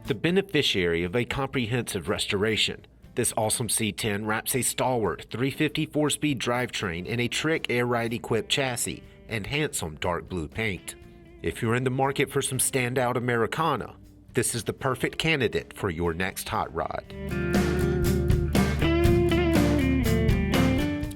The beneficiary of a comprehensive restoration, this awesome C10 wraps a stalwart 350 4-speed drivetrain in a trick air ride equipped chassis and handsome dark blue paint. If you're in the market for some standout Americana, this is the perfect candidate for your next hot rod.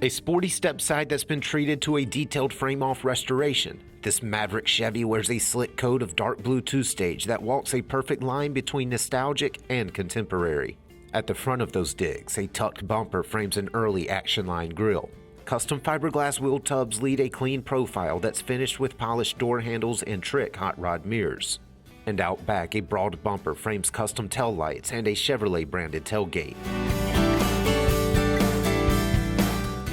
A sporty Stepside that's been treated to a detailed frame-off restoration, this Maverick Chevy wears a slick coat of dark blue 2-stage that walks a perfect line between nostalgic and contemporary. At the front of those digs, a tucked bumper frames an early action line grille. Custom fiberglass wheel tubs lead a clean profile that's finished with polished door handles and trick hot rod mirrors. And out back, a broad bumper frames custom tail lights and a Chevrolet branded tailgate.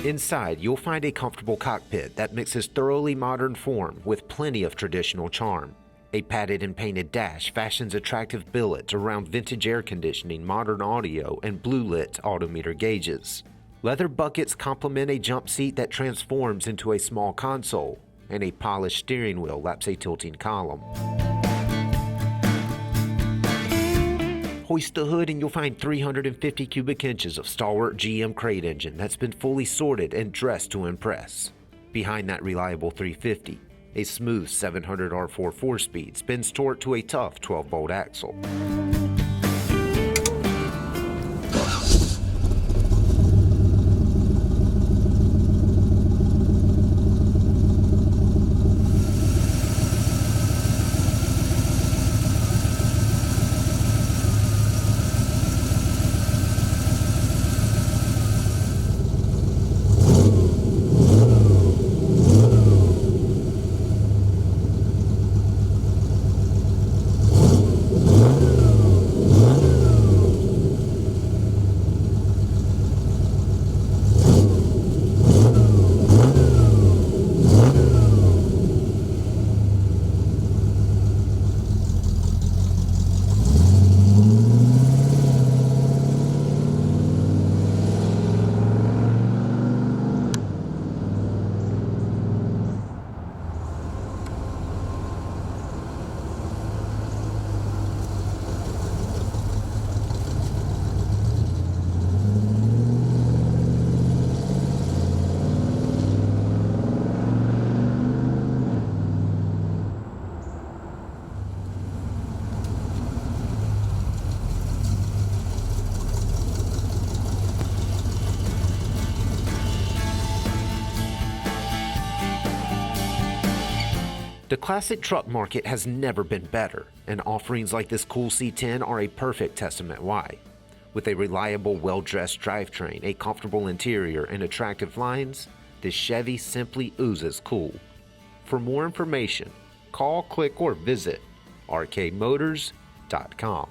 Inside, you'll find a comfortable cockpit that mixes thoroughly modern form with plenty of traditional charm. A padded and painted dash fashions attractive billets around vintage air conditioning, modern audio, and blue-lit odometer gauges. Leather buckets complement a jump seat that transforms into a small console, and a polished steering wheel laps a tilting column. Hoist the hood and you'll find 350 cubic inches of stalwart GM crate engine that's been fully sorted and dressed to impress. Behind that reliable 350, a smooth 700 R4 4-speed spins torque to a tough 12-bolt axle. The classic truck market has never been better, and offerings like this cool C10 are a perfect testament why. With a reliable, well-dressed drivetrain, a comfortable interior, and attractive lines, this Chevy simply oozes cool. For more information, call, click, or visit rkmotors.com.